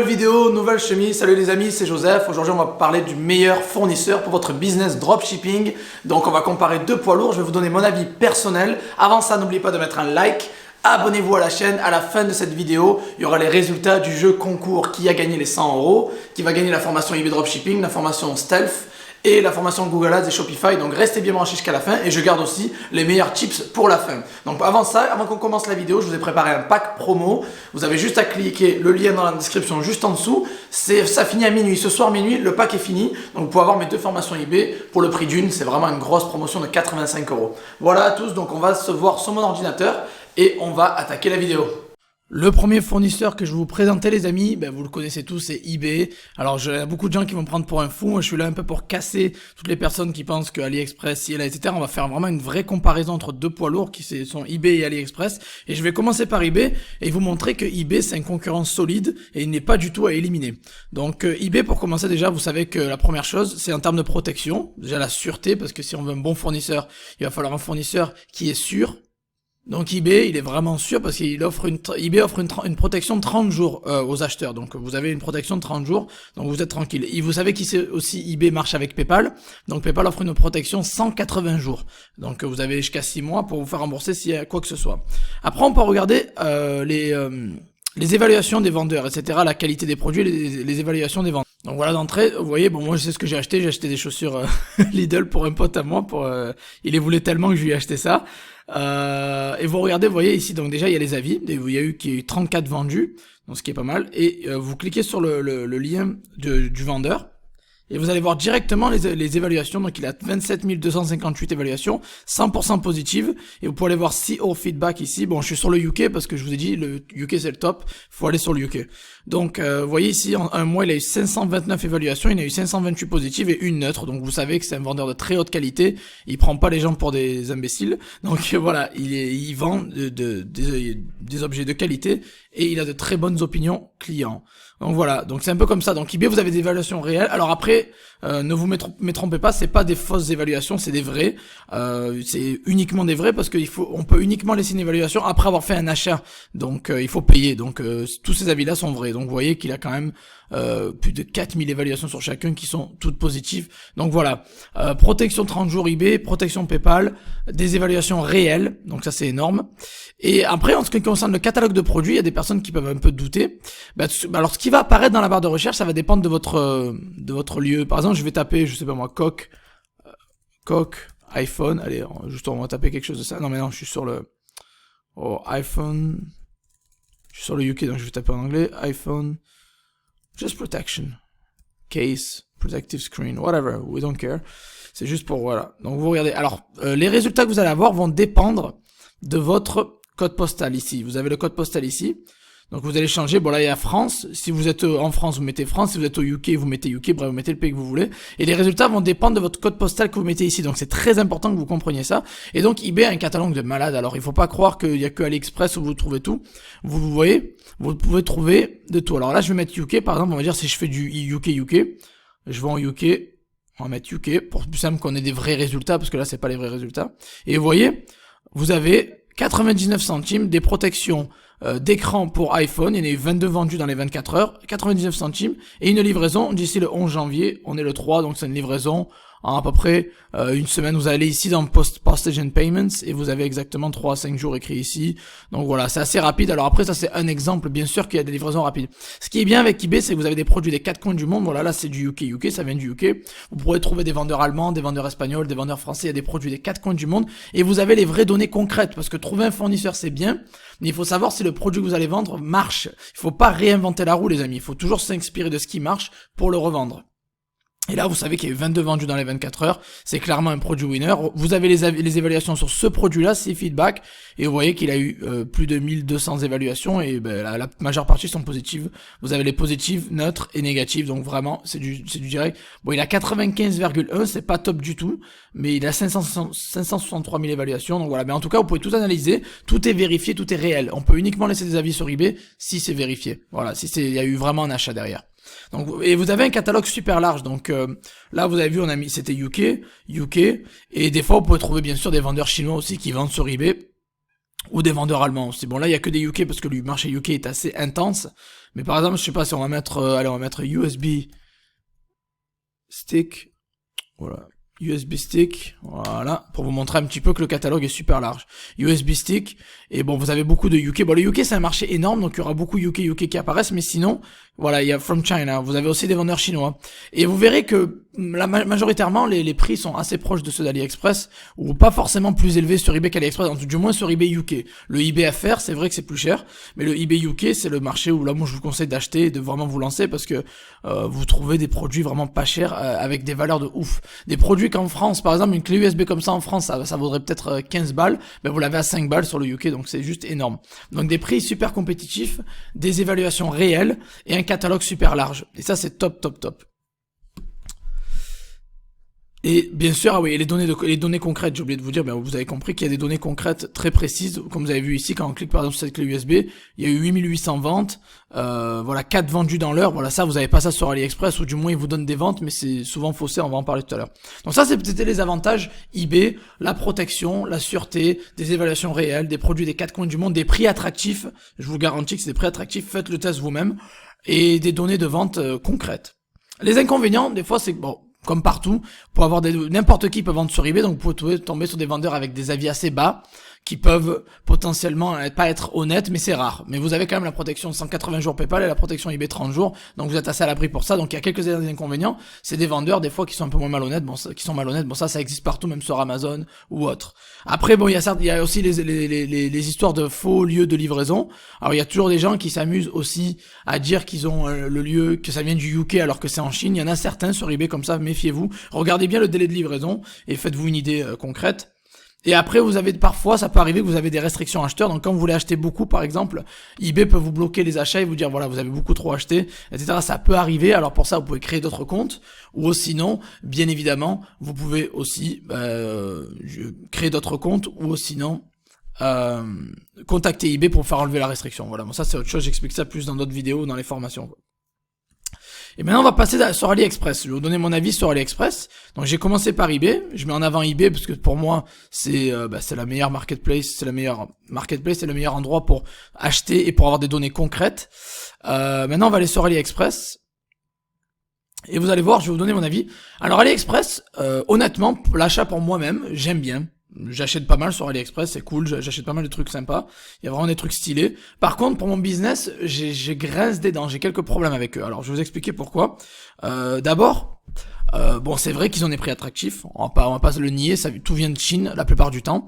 Nouvelle vidéo, nouvelle chemise. Salut les amis, c'est Joseph. Aujourd'hui on va parler du meilleur fournisseur pour votre business dropshipping. Donc on va comparer deux poids lourds, je vais vous donner mon avis personnel. Avant ça, n'oubliez pas de mettre un like, abonnez-vous à la chaîne. À la fin de cette vidéo, il y aura les résultats du jeu concours qui a gagné les 100 €, qui va gagner la formation eBay Dropshipping, la formation Stealth et la formation Google Ads et Shopify. Donc restez bien branchés jusqu'à la fin et je garde aussi les meilleurs tips pour la fin. Donc avant ça, avant qu'on commence la vidéo, je vous ai préparé un pack promo. Vous avez juste à cliquer le lien dans la description juste en dessous. Ça finit à minuit. Ce soir minuit, le pack est fini. Donc vous pouvez avoir mes deux formations eBay pour le prix d'une. C'est vraiment une grosse promotion de 85 €. Voilà à tous. Donc on va se voir sur mon ordinateur et on va attaquer la vidéo. Le premier fournisseur que je vais vous présenter les amis, vous le connaissez tous, c'est eBay. Alors il y a beaucoup de gens qui vont me prendre pour un fou, moi je suis là un peu pour casser toutes les personnes qui pensent que AliExpress, si elle a, etc. On va faire vraiment une vraie comparaison entre deux poids lourds qui sont eBay et AliExpress. Et je vais commencer par eBay et vous montrer que eBay c'est un concurrent solide et il n'est pas du tout à éliminer. Donc eBay, pour commencer déjà, vous savez que la première chose c'est en termes de protection, déjà la sûreté, parce que si on veut un bon fournisseur, il va falloir un fournisseur qui est sûr. Donc eBay, il est vraiment sûr parce qu'il offre eBay offre une protection de 30 jours aux acheteurs. Donc vous avez une protection de 30 jours, donc vous êtes tranquille. Et vous savez qu'ici aussi eBay marche avec PayPal. Donc PayPal offre une protection 180 jours. Donc vous avez jusqu'à 6 mois pour vous faire rembourser s'il y a quoi que ce soit. Après on peut regarder les évaluations des vendeurs, etc., la qualité des produits, les évaluations des vendeurs. Donc voilà, d'entrée, vous voyez, bon, moi je sais ce que j'ai acheté des chaussures Lidl pour un pote à moi, il les voulait tellement que je lui ai acheté ça. Et vous regardez, vous voyez ici, donc déjà il y a les avis, il y a eu 34 vendus, donc ce qui est pas mal, et vous cliquez sur le lien du vendeur, et vous allez voir directement les évaluations. Donc il a 27 258 évaluations, 100% positives, et vous pouvez aller voir CEO feedback ici. Bon, je suis sur le UK parce que je vous ai dit, le UK c'est le top, faut aller sur le UK. Donc vous voyez ici, en un mois il a eu 529 évaluations, il a eu 528 positives et une neutre. Donc vous savez que c'est un vendeur de très haute qualité, il prend pas les gens pour des imbéciles. Donc voilà, il vend des objets de qualité et il a de très bonnes opinions clients. Donc voilà, donc c'est un peu comme ça. Donc eBay, vous avez des évaluations réelles. Alors après, ne vous trompez pas, c'est pas des fausses évaluations, c'est des vraies. C'est uniquement des vraies parce on peut uniquement laisser une évaluation après avoir fait un achat. Donc il faut payer. Donc tous ces avis-là sont vrais. Donc vous voyez qu'il a quand même plus de 4000 évaluations sur chacun qui sont toutes positives. Donc voilà, protection 30 jours eBay, protection PayPal, des évaluations réelles. Donc ça c'est énorme. Et après, en ce qui concerne le catalogue de produits, il y a des personnes qui peuvent un peu douter. Alors ce qui va apparaître dans la barre de recherche, ça va dépendre de votre lieu. Par exemple, je vais taper, je sais pas moi, coq iPhone. Allez, juste on va taper quelque chose de ça. Non mais non, je suis sur le iPhone. Je suis sur le UK, donc je vais taper en anglais. iPhone, just protection, case, protective screen, whatever, we don't care. C'est juste pour, voilà. Donc vous regardez. Alors, les résultats que vous allez avoir vont dépendre de votre code postal ici. Vous avez le code postal ici. Donc vous allez changer, bon là il y a France, si vous êtes en France vous mettez France, si vous êtes au UK vous mettez UK, bref vous mettez le pays que vous voulez, et les résultats vont dépendre de votre code postal que vous mettez ici, donc c'est très important que vous compreniez ça. Et donc eBay a un catalogue de malade, alors il faut pas croire qu'il y a que AliExpress où vous trouvez tout, vous voyez, vous pouvez trouver de tout. Alors là je vais mettre UK par exemple, on va dire si je fais du UK, je vais en UK, on va mettre UK, pour plus simple qu'on ait des vrais résultats, parce que là c'est pas les vrais résultats, et vous voyez, vous avez 99 centimes, des protections d'écran pour iPhone, il y en a eu 22 vendus dans les 24 heures, 99 centimes, et une livraison d'ici le 11 janvier, on est le 3, donc c'est une livraison en à peu près une semaine. Vous allez ici dans Postage and Payments, et vous avez exactement 3 à 5 jours écrits ici, donc voilà, c'est assez rapide. Alors après, ça c'est un exemple, bien sûr qu'il y a des livraisons rapides. Ce qui est bien avec eBay, c'est que vous avez des produits des 4 coins du monde. Voilà, là c'est du UK, ça vient du UK, vous pourrez trouver des vendeurs allemands, des vendeurs espagnols, des vendeurs français, il y a des produits des 4 coins du monde, et vous avez les vraies données concrètes, parce que trouver un fournisseur c'est bien, mais il faut savoir si le produit que vous allez vendre marche. Il faut pas réinventer la roue les amis, il faut toujours s'inspirer de ce qui marche pour le revendre. Et là, vous savez qu'il y a eu 22 vendus dans les 24 heures. C'est clairement un produit winner. Vous avez les évaluations sur ce produit-là, c'est feedback. Et vous voyez qu'il a eu plus de 1200 évaluations. Et la majeure partie sont positives. Vous avez les positives, neutres et négatives. Donc vraiment, c'est du direct. Bon, il a 95,1, c'est pas top du tout. Mais il a 563 000 évaluations. Donc voilà. Mais en tout cas, vous pouvez tout analyser. Tout est vérifié, tout est réel. On peut uniquement laisser des avis sur eBay si c'est vérifié. Voilà. Si il y a eu vraiment un achat derrière. Donc, et vous avez un catalogue super large. Donc là vous avez vu, on a mis, c'était UK, et des fois vous pouvez trouver bien sûr des vendeurs chinois aussi qui vendent sur eBay. ou des vendeurs allemands aussi. Bon, là, il y a que des UK parce que le marché UK est assez intense. Mais par exemple, je sais pas si on va mettre, allez, on va mettre USB stick. Voilà. USB stick, voilà, pour vous montrer un petit peu que le catalogue est super large. USB stick, et bon, vous avez beaucoup de UK. Bon, le UK, c'est un marché énorme, donc il y aura beaucoup UK qui apparaissent, mais sinon, voilà, il y a from China, vous avez aussi des vendeurs chinois. Et vous verrez que majoritairement, les prix sont assez proches de ceux d'AliExpress, ou pas forcément plus élevés sur eBay qu'AliExpress, en tout du moins sur eBay UK. Le eBay FR, c'est vrai que c'est plus cher, mais le eBay UK, c'est le marché où là, moi, je vous conseille d'acheter et de vraiment vous lancer, parce que vous trouvez des produits vraiment pas chers, avec des valeurs de ouf. Des produits qu'en France, par exemple, une clé USB comme ça en France, ça vaudrait peut-être 15 balles, ben vous l'avez à 5 balles sur le UK, donc c'est juste énorme. Donc des prix super compétitifs, des évaluations réelles, et un catalogue super large. Et ça, c'est top, top, top. Et bien sûr, ah oui, et les données concrètes, j'ai oublié de vous dire, ben vous avez compris qu'il y a des données concrètes très précises, comme vous avez vu ici, quand on clique par exemple sur cette clé USB, il y a eu 8800 ventes, voilà, 4 vendus dans l'heure, voilà, ça, vous avez pas ça sur AliExpress, ou du moins ils vous donnent des ventes, mais c'est souvent faussé, on va en parler tout à l'heure. Donc ça, c'était les avantages eBay, la protection, la sûreté, des évaluations réelles, des produits des 4 coins du monde, des prix attractifs, je vous garantis que c'est des prix attractifs, faites le test vous-même, et des données de vente concrètes. Les inconvénients, des fois, c'est que, bon, comme partout, pour avoir n'importe qui peut vendre sur eBay, donc vous pouvez tomber sur des vendeurs avec des avis assez bas, qui peuvent potentiellement pas être honnêtes, mais c'est rare. Mais vous avez quand même la protection 180 jours PayPal et la protection eBay 30 jours, donc vous êtes assez à l'abri pour ça. Donc il y a quelques inconvénients, c'est des vendeurs des fois qui sont un peu moins malhonnêtes, bon, qui sont malhonnêtes, bon ça existe partout, même sur Amazon ou autre. Après bon, il y a aussi les histoires de faux lieux de livraison. Alors il y a toujours des gens qui s'amusent aussi à dire qu'ils ont le lieu, que ça vient du UK alors que c'est en Chine. Il y en a certains sur eBay comme ça, méfiez-vous. Regardez bien le délai de livraison et faites-vous une idée concrète. Et après, vous avez parfois, ça peut arriver que vous avez des restrictions acheteurs. Donc, quand vous voulez acheter beaucoup, par exemple, eBay peut vous bloquer les achats et vous dire, voilà, vous avez beaucoup trop acheté, etc. Ça peut arriver. Alors, pour ça, vous pouvez créer d'autres comptes. Ou sinon, bien évidemment, vous pouvez aussi créer d'autres comptes. Ou sinon, contacter eBay pour faire enlever la restriction. Voilà, bon, ça, c'est autre chose. J'explique ça plus dans d'autres vidéos ou dans les formations. Et maintenant, on va passer sur AliExpress. Je vais vous donner mon avis sur AliExpress. Donc, j'ai commencé par eBay. Je mets en avant eBay parce que pour moi, c'est la meilleure marketplace. C'est le meilleur endroit pour acheter et pour avoir des données concrètes. Maintenant, on va aller sur AliExpress. Et vous allez voir, je vais vous donner mon avis. Alors, AliExpress, honnêtement, l'achat pour moi-même, j'aime bien. J'achète pas mal sur AliExpress, c'est cool, j'achète pas mal de trucs sympas, il y a vraiment des trucs stylés. Par contre, pour mon business, j'ai grince des dents, j'ai quelques problèmes avec eux. Alors, je vais vous expliquer pourquoi. D'abord, bon, c'est vrai qu'ils ont des prix attractifs, on va pas se le nier, tout vient de Chine la plupart du temps.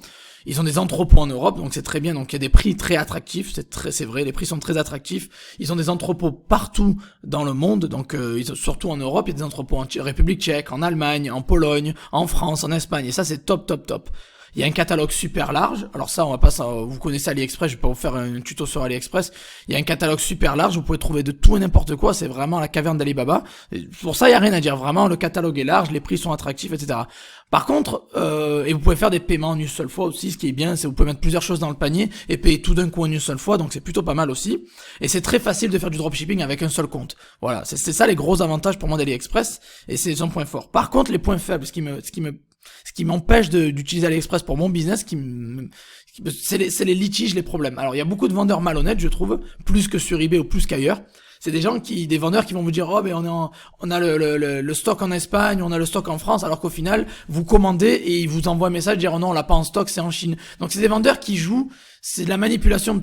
Ils ont des entrepôts en Europe, donc c'est très bien, donc il y a des prix très attractifs, c'est vrai, les prix sont très attractifs. Ils ont des entrepôts partout dans le monde, donc surtout en Europe, il y a des entrepôts en République tchèque, en Allemagne, en Pologne, en France, en Espagne, et ça c'est top, top, top. Il y a un catalogue super large. Alors ça, vous connaissez AliExpress, je vais pas vous faire un tuto sur AliExpress. Il y a un catalogue super large, vous pouvez trouver de tout et n'importe quoi. C'est vraiment la caverne d'Alibaba. Pour ça, il y a rien à dire. Vraiment, le catalogue est large, les prix sont attractifs, etc. Par contre, et vous pouvez faire des paiements en une seule fois aussi. Ce qui est bien, c'est que vous pouvez mettre plusieurs choses dans le panier et payer tout d'un coup en une seule fois. Donc c'est plutôt pas mal aussi. Et c'est très facile de faire du dropshipping avec un seul compte. Voilà, c'est ça les gros avantages pour moi d'AliExpress. Et c'est son point fort. Par contre, les points faibles, ce qui m'empêche d'utiliser AliExpress pour mon business, c'est les litiges, les problèmes. Alors il y a beaucoup de vendeurs malhonnêtes, je trouve, plus que sur eBay ou plus qu'ailleurs. C'est des vendeurs qui vont vous dire, oh ben on a le stock en Espagne, on a le stock en France, alors qu'au final vous commandez et ils vous envoient un message dire, oh non, on l'a pas en stock, c'est en Chine. Donc c'est des vendeurs qui jouent, c'est de la manipulation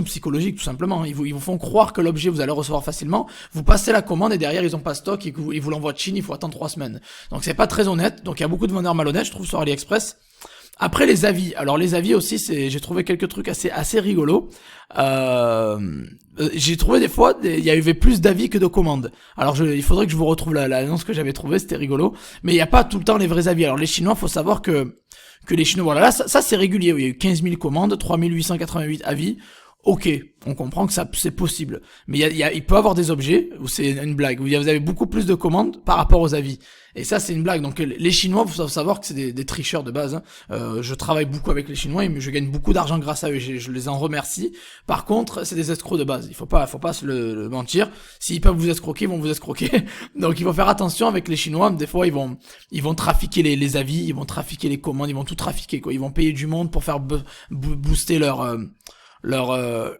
psychologique tout simplement. Ils vous font croire que l'objet vous allez le recevoir facilement, vous passez la commande et derrière ils ont pas stock et ils vous l'envoient de Chine, il faut attendre 3 semaines. Donc c'est pas très honnête. Donc il y a beaucoup de vendeurs malhonnêtes, je trouve, sur AliExpress. Après les avis, alors les avis aussi, j'ai trouvé quelques trucs assez rigolos. J'ai trouvé des fois, il y avait plus d'avis que de commandes. Alors il faudrait que je vous retrouve l'annonce que j'avais trouvée, c'était rigolo. Mais il n'y a pas tout le temps les vrais avis. Alors les Chinois, faut savoir que les Chinois, voilà, là ça c'est régulier. Il y a eu 15 000 commandes, 3888 avis. Ok, on comprend que ça c'est possible, mais il peut avoir des objets où c'est une blague, où vous avez beaucoup plus de commandes par rapport aux avis, et ça c'est une blague. Donc les Chinois, faut savoir que c'est des tricheurs de base, hein. Je travaille beaucoup avec les Chinois et je gagne beaucoup d'argent grâce à eux, je les en remercie. Par contre, c'est des escrocs de base, il faut pas se le mentir. S'ils peuvent vous escroquer, ils vont vous escroquer. Donc il faut faire attention avec les Chinois. Des fois ils vont trafiquer les avis, ils vont trafiquer les commandes, ils vont tout trafiquer quoi. Ils vont payer du monde pour faire booster leurs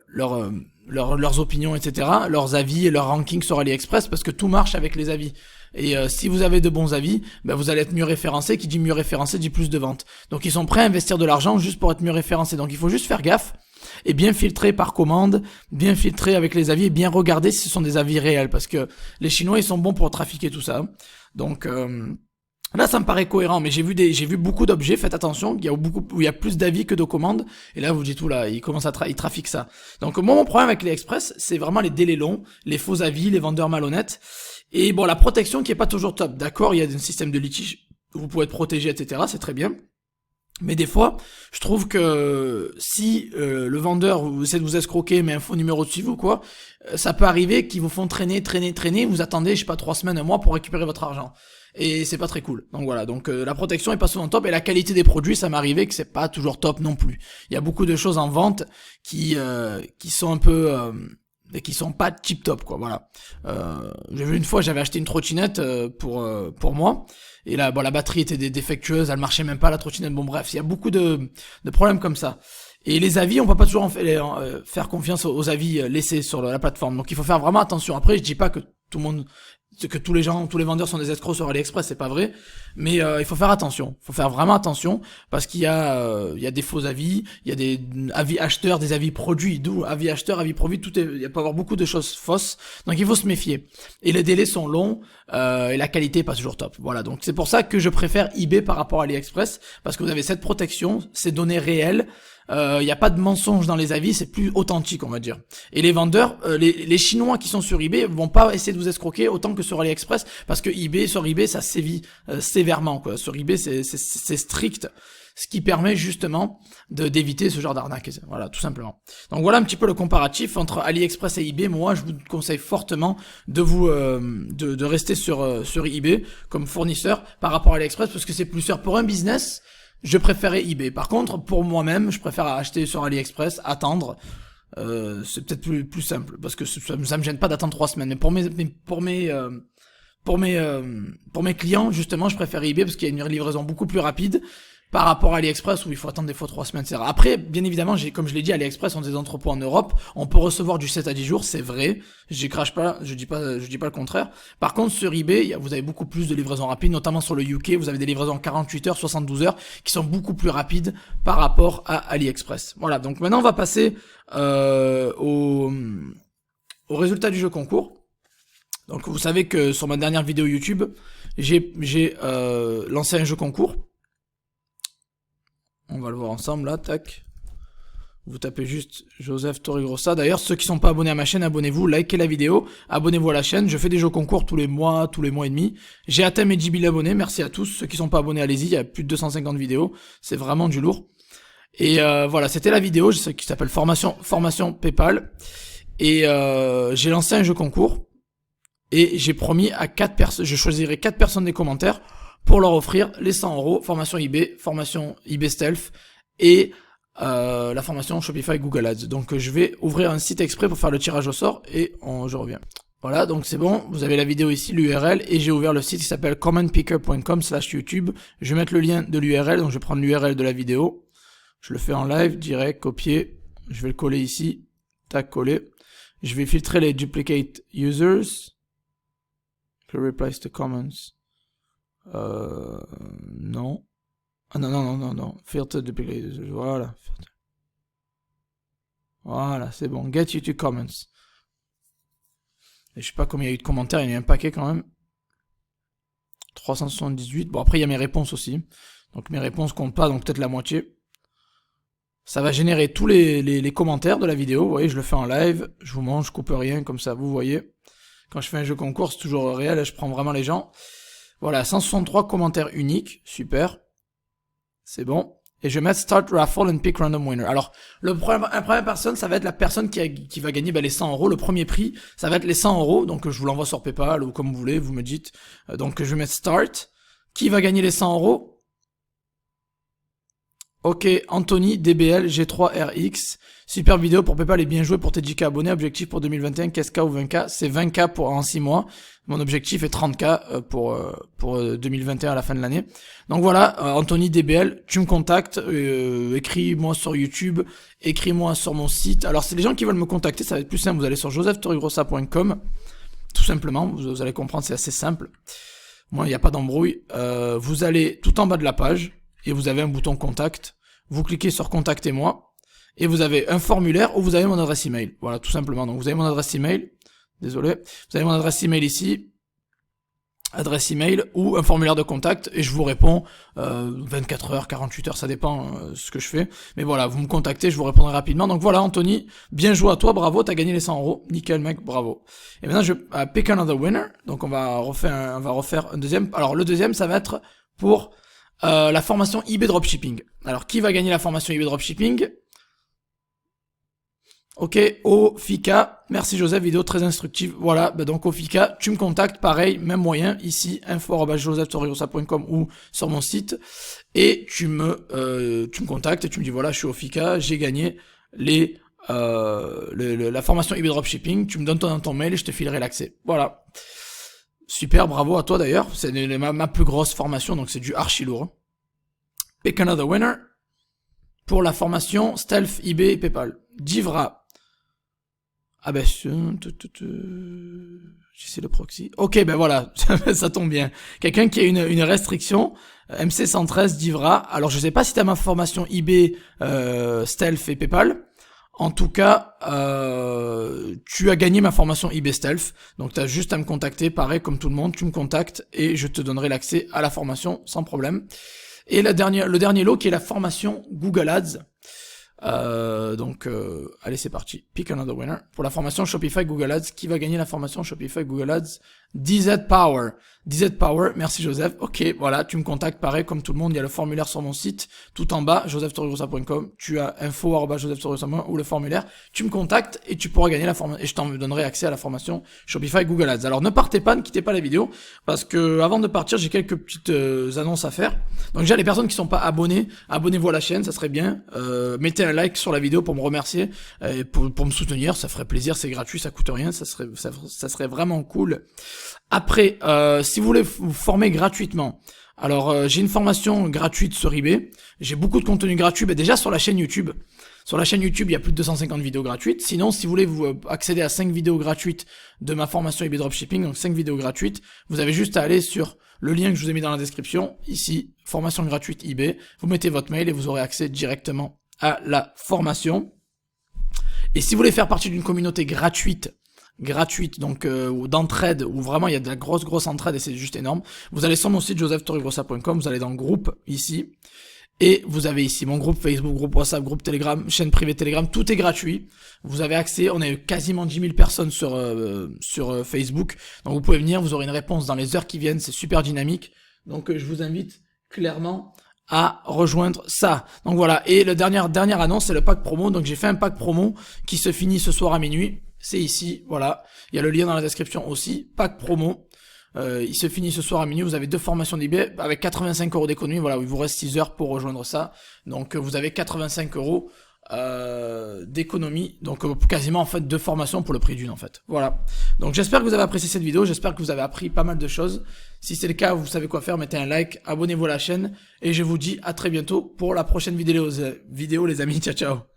opinions, etc., leurs avis et leur ranking sur AliExpress, parce que tout marche avec les avis. Et si vous avez de bons avis, ben vous allez être mieux référencé. Qui dit mieux référencé dit plus de ventes. Donc ils sont prêts à investir de l'argent juste pour être mieux référencé. Donc il faut juste faire gaffe et bien filtrer par commande, bien filtrer avec les avis et bien regarder si ce sont des avis réels, parce que les Chinois ils sont bons pour trafiquer tout ça. Donc là, ça me paraît cohérent, mais j'ai vu beaucoup d'objets. Faites attention, où il y a plus d'avis que de commandes. Et là, vous dites tout là, ils commencent ils trafiquent ça. Donc moi, mon problème avec AliExpress, c'est vraiment les délais longs, les faux avis, les vendeurs malhonnêtes. Et bon, la protection qui est pas toujours top. D'accord, il y a un système de litige, vous pouvez être protégé, etc. C'est très bien. Mais des fois, je trouve que si le vendeur vous essaie de vous escroquer, met un faux numéro de suivi ou quoi, ça peut arriver qu'ils vous font traîner, vous attendez, je sais pas, 3 semaines, un mois pour récupérer votre argent. Et c'est pas très cool. Donc voilà, donc la protection est pas souvent top, et la qualité des produits, ça m'est arrivé que c'est pas toujours top non plus. Il y a beaucoup de choses en vente qui sont un peu et qui sont pas tip top, quoi. Voilà. J'ai vu une fois, j'avais acheté une trottinette pour moi, et là, bon, la batterie était défectueuse, elle marchait même pas, la trottinette. Bon bref, il y a beaucoup de problèmes comme ça. Et les avis, on peut pas toujours faire confiance aux avis laissés sur la plateforme. Donc il faut faire vraiment attention. Après, je dis pas que tout le monde, que tous les vendeurs sont des escrocs sur AliExpress, c'est pas vrai. Mais il faut faire attention. Il faut faire vraiment attention, parce qu'il y a des faux avis, il y a des avis acheteurs, des avis produits, d'où avis acheteurs, avis produits, il peut y avoir beaucoup de choses fausses. Donc il faut se méfier. Et les délais sont longs, et la qualité est pas toujours top. Voilà. Donc c'est pour ça que je préfère eBay par rapport à AliExpress, parce que vous avez cette protection, ces données réelles. Il n'y a pas de mensonge dans les avis, c'est plus authentique, on va dire. Et les vendeurs, les Chinois qui sont sur eBay vont pas essayer de vous escroquer autant que sur AliExpress, parce que sur eBay ça sévit sévèrement, quoi. Sur eBay c'est strict, ce qui permet justement d'éviter ce genre d'arnaque. Voilà, tout simplement. Donc voilà un petit peu le comparatif entre AliExpress et eBay. Moi, je vous conseille fortement de vous de rester sur eBay comme fournisseur par rapport à AliExpress, parce que c'est plus sûr pour un business. Je préférais eBay. Par contre, pour moi-même, je préfère acheter sur AliExpress, attendre. C'est peut-être plus simple, parce que ça me gêne pas d'attendre 3 semaines. Mais pour mes clients, justement, je préfère eBay, parce qu'il y a une livraison beaucoup plus rapide par rapport à AliExpress, où il faut attendre des fois 3 semaines, etc. Après, bien évidemment, comme je l'ai dit, AliExpress ont des entrepôts en Europe. On peut recevoir du 7 à 10 jours, c'est vrai. J'y crache pas, je dis pas le contraire. Par contre, sur eBay, vous avez beaucoup plus de livraisons rapides, notamment sur le UK. Vous avez des livraisons en 48 heures, 72 heures, qui sont beaucoup plus rapides par rapport à AliExpress. Voilà. Donc maintenant, on va passer, au résultat du jeu concours. Donc vous savez que sur ma dernière vidéo YouTube, j'ai lancé un jeu concours. On va le voir ensemble là, tac. Vous tapez juste Joseph Torregrossa. D'ailleurs, ceux qui sont pas abonnés à ma chaîne, abonnez-vous, likez la vidéo, abonnez-vous à la chaîne. Je fais des jeux concours tous les mois et demi. J'ai atteint mes 10 000 abonnés, merci à tous. Ceux qui sont pas abonnés, allez-y, il y a plus de 250 vidéos. C'est vraiment du lourd. Et voilà, c'était la vidéo qui s'appelle formation PayPal. Et j'ai lancé un jeu concours. Et j'ai promis à 4 personnes, je choisirai 4 personnes des commentaires pour leur offrir les 100 €, formation eBay Stealth et la formation Shopify Google Ads. Donc je vais ouvrir un site exprès pour faire le tirage au sort et je reviens. Voilà, donc c'est bon, vous avez la vidéo ici, l'URL, et j'ai ouvert le site qui s'appelle commentpicker.com/YouTube. Je vais mettre le lien de l'URL, donc je vais prendre l'URL de la vidéo. Je le fais en live, direct, copier. Je vais le coller ici. Tac, coller. Je vais filtrer les duplicate users. Replies to comments. Non. Ah non. Filter duplicate users. Voilà. Voilà, c'est bon. Get you to comments. Et je sais pas combien il y a eu de commentaires, il y a eu un paquet quand même. 378. Bon, après il y a mes réponses aussi. Donc mes réponses comptent pas, donc peut-être la moitié. Ça va générer tous les commentaires de la vidéo. Vous voyez, je le fais en live. Je vous montre, je coupe rien, comme ça, vous voyez. Quand je fais un jeu concours, c'est toujours réel, je prends vraiment les gens. Voilà, 163 commentaires uniques, super. C'est bon. Et je vais mettre Start Raffle and Pick Random Winner. Alors, la première personne, ça va être la personne qui va gagner les 100 €. Le premier prix, ça va être les 100 €. Donc, je vous l'envoie sur PayPal ou comme vous voulez, vous me dites. Donc, je vais mettre Start. Qui va gagner les 100 €? Ok, Anthony, DBL, G3RX. Super vidéo pour PayPal et bien joué pour tes 10K abonnés. Objectif pour 2021, 15K ou 20K. C'est 20K en 6 mois. Mon objectif est 30K pour 2021 à la fin de l'année. Donc voilà, Anthony, DBL, tu me contactes. Écris-moi sur YouTube. Écris-moi sur mon site. Alors, c'est les gens qui veulent me contacter. Ça va être plus simple. Vous allez sur josephtorregrossa.com. Tout simplement. Vous allez comprendre, c'est assez simple. Moi, il n'y a pas d'embrouille. Vous allez tout en bas de la page. Et vous avez un bouton contact. Vous cliquez sur contactez-moi. Et vous avez un formulaire où vous avez mon adresse email. Voilà, tout simplement. Donc vous avez mon adresse email. Désolé. Vous avez mon adresse email ici. Adresse email ou un formulaire de contact. Et je vous réponds 24 heures, 48 heures, ça dépend ce que je fais. Mais voilà, vous me contactez, je vous répondrai rapidement. Donc voilà, Anthony, bien joué à toi, bravo, t'as gagné les 100 euros. Nickel, mec, bravo. Et maintenant, je vais pick another winner. Donc on va refaire un deuxième. Alors le deuxième, ça va être pour la formation eBay Dropshipping. Alors qui va gagner la formation eBay Dropshipping? Ok, Ofika, merci Joseph, vidéo très instructive. Voilà, bah donc Ofika, tu me contactes, pareil, même moyen, ici, info@josephtorregrossa.com ou sur mon site, et tu me contactes et tu me dis voilà, je suis Ofika, j'ai gagné la formation eBay Dropshipping, tu me donnes ton mail et je te filerai l'accès. Voilà. Super, bravo à toi d'ailleurs, c'est ma plus grosse formation, donc c'est du archi lourd. Pick another winner pour la formation Stealth, eBay et PayPal. Divra. Ah ben, j'essaie le proxy. Ok, ben voilà, ça tombe bien. Quelqu'un qui a une restriction, MC113 Divra. Alors je sais pas si t'as ma formation eBay, Stealth et PayPal. En tout cas, tu as gagné ma formation eBay Stealth. Donc t'as juste à me contacter, pareil comme tout le monde, tu me contactes et je te donnerai l'accès à la formation sans problème. Et le dernier lot qui est la formation Google Ads. Allez, c'est parti. Pick another winner. Pour la formation Shopify Google Ads, qui va gagner la formation Shopify Google Ads? DZ Power. DZ Power, merci Joseph. Ok, voilà, tu me contactes pareil comme tout le monde. Il y a le formulaire sur mon site, tout en bas, josephtorregrossa.com. Tu as info@josephtorregrossa.com ou le formulaire. Tu me contactes et tu pourras gagner la formation et je t'en donnerai accès à la formation Shopify Google Ads. Alors ne partez pas, ne quittez pas la vidéo parce que avant de partir, j'ai quelques petites annonces à faire. Donc déjà les personnes qui sont pas abonnées, abonnez-vous à la chaîne, ça serait bien. Mettez un like sur la vidéo pour me remercier et pour me soutenir, ça ferait plaisir, c'est gratuit, ça coûte rien, ça serait vraiment cool. Après, si vous voulez vous former gratuitement, alors j'ai une formation gratuite sur eBay, j'ai beaucoup de contenu gratuit, déjà sur la chaîne YouTube. Sur la chaîne YouTube, il y a plus de 250 vidéos gratuites. Sinon, si vous voulez vous accéder à 5 vidéos gratuites de ma formation eBay Dropshipping, donc 5 vidéos gratuites, vous avez juste à aller sur le lien que je vous ai mis dans la description, ici, formation gratuite eBay, vous mettez votre mail et vous aurez accès directement à la formation. Et si vous voulez faire partie d'une communauté gratuite, donc d'entraide, où vraiment il y a de la grosse entraide et c'est juste énorme, vous allez sur mon site josephtorregrossa.com, vous allez dans groupe ici, et vous avez ici mon groupe Facebook, groupe WhatsApp, groupe Telegram, chaîne privée Telegram, tout est gratuit. Vous avez accès, on a eu quasiment 10 000 personnes sur Facebook, donc vous pouvez venir, vous aurez une réponse dans les heures qui viennent, c'est super dynamique, donc je vous invite clairement à rejoindre ça. Donc voilà, et la dernière annonce, c'est le pack promo, donc j'ai fait un pack promo qui se finit ce soir à minuit. C'est ici, voilà. Il y a le lien dans la description aussi. Pack promo. Il se finit ce soir à minuit. Vous avez 2 formations d'eBay avec 85 € d'économie. Voilà, il vous reste 6 heures pour rejoindre ça. Donc vous avez 85 € d'économie. Donc quasiment en fait 2 formations pour le prix d'une en fait. Voilà. Donc j'espère que vous avez apprécié cette vidéo. J'espère que vous avez appris pas mal de choses. Si c'est le cas, vous savez quoi faire. Mettez un like, abonnez-vous à la chaîne. Et je vous dis à très bientôt pour la prochaine vidéo les amis. Ciao ciao.